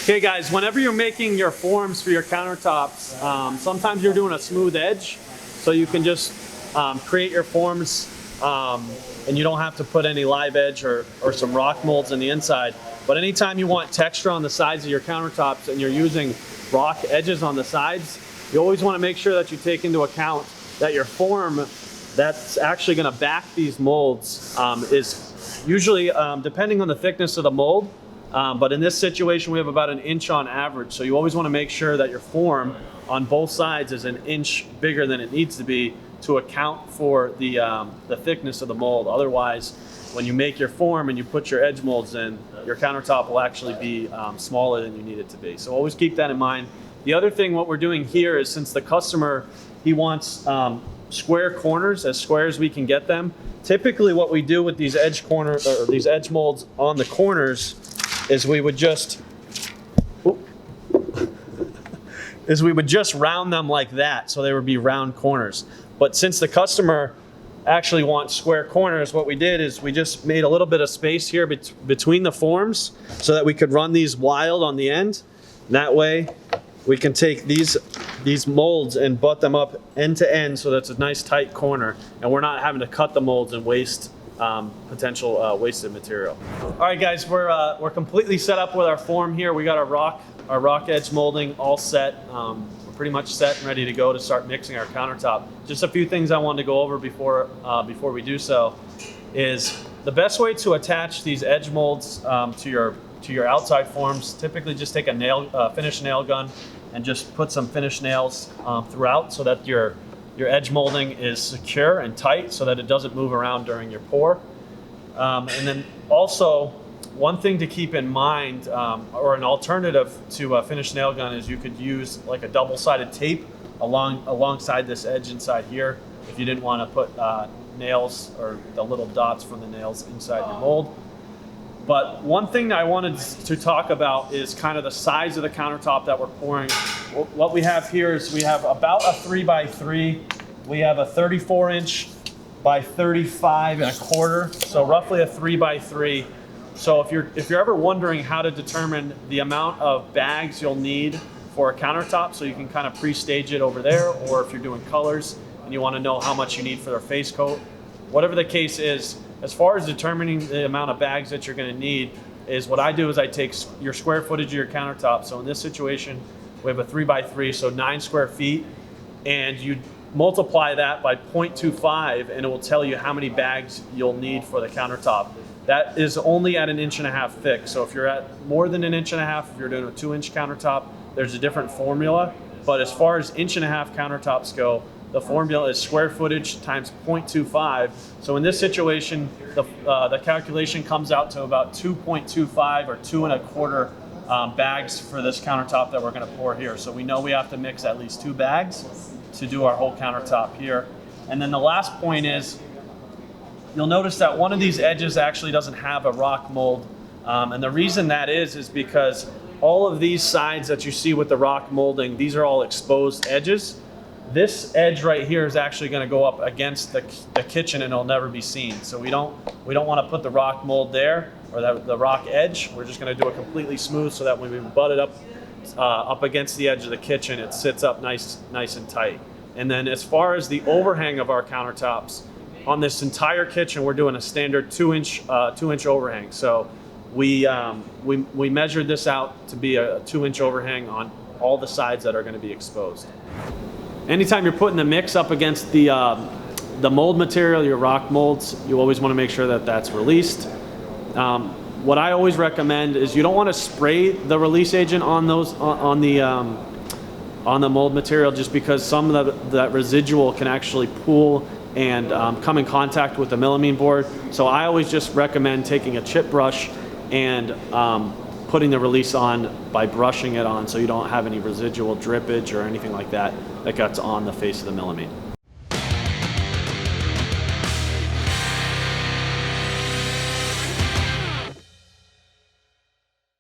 Okay guys, whenever you're making your forms for your countertops, sometimes you're doing a smooth edge, so you can just create your forms and you don't have to put any live edge or some rock molds in the inside. But anytime you want texture on the sides of your countertops and you're using rock edges on the sides, you always want to make sure that you take into account that your form that's actually going to back these molds is usually, depending on the thickness of the mold, but in this situation we have about 1 inch on average. So you always want to make sure that your form on both sides is 1 inch bigger than it needs to be to account for the thickness of the mold. Otherwise, when you make your form and you put your edge molds in, your countertop will actually be smaller than you need it to be. So always keep that in mind. The other thing, what we're doing here is, since the customer, he wants square corners, as square as we can get them. Typically what we do with these edge corners, or these edge molds on the corners, is we would just round them like that, so they would be round corners. But since the customer actually wants square corners, what we did is we just made a little bit of space here between the forms so that we could run these wild on the end. And that way we can take these molds and butt them up end to end, so that's a nice tight corner, and we're not having to cut the molds and waste potential wasted material. All right guys, we're completely set up with our form here. We got our rock edge molding all set. We're pretty much set and ready to go to start mixing our countertop. Just a few things I wanted to go over before we do so is the best way to attach these edge molds to your outside forms. Typically just take a finished nail gun and just put some finished nails throughout, so that your edge molding is secure and tight, so that it doesn't move around during your pour. And then also, one thing to keep in mind, or an alternative to a finished nail gun, is you could use like a double-sided tape alongside this edge inside here, if you didn't want to put nails or the little dots from the nails inside your mold. But one thing that I wanted to talk about is kind of the size of the countertop that we're pouring. What we have here is we have about a 3x3. We have a 34-inch by 35.25, so roughly a 3x3. So if you're ever wondering how to determine the amount of bags you'll need for a countertop, so you can kind of pre-stage it over there, or if you're doing colors and you want to know how much you need for their face coat, whatever the case is, as far as determining the amount of bags that you're going to need, is what I do is I take your square footage of your countertop. So in this situation, we have a 3x3, so 9 square feet, and you multiply that by 0.25, and it will tell you how many bags you'll need for the countertop. That is only at 1.5 inches thick. So if you're at more than 1.5 inches, if you're doing a 2-inch countertop, there's a different formula. But as far as 1.5 inch countertops go, the formula is square footage times 0.25. So in this situation, the calculation comes out to about 2.25 or 2.25 bags for this countertop that we're going to pour here. So we know we have to mix at least 2 bags to do our whole countertop here. And then the last point is, you'll notice that one of these edges actually doesn't have a rock mold. And the reason that is because all of these sides that you see with the rock molding, these are all exposed edges. This edge right here is actually going to go up against the kitchen, and it'll never be seen. So we don't want to put the rock mold there, or the rock edge. We're just going to do it completely smooth, so that when we butt it up against the edge of the kitchen, it sits up nice and tight. And then as far as the overhang of our countertops, on this entire kitchen, we're doing a standard 2-inch overhang. So we measured this out to be a 2-inch overhang on all the sides that are going to be exposed. Anytime you're putting the mix up against the mold material, your rock molds, you always want to make sure that that's released. What I always recommend is you don't want to spray the release agent on the mold material, just because some of that residual can actually pool and come in contact with the melamine board. So I always just recommend taking a chip brush and putting the release on by brushing it on, so you don't have any residual drippage or anything like that that gets on the face of the melamine.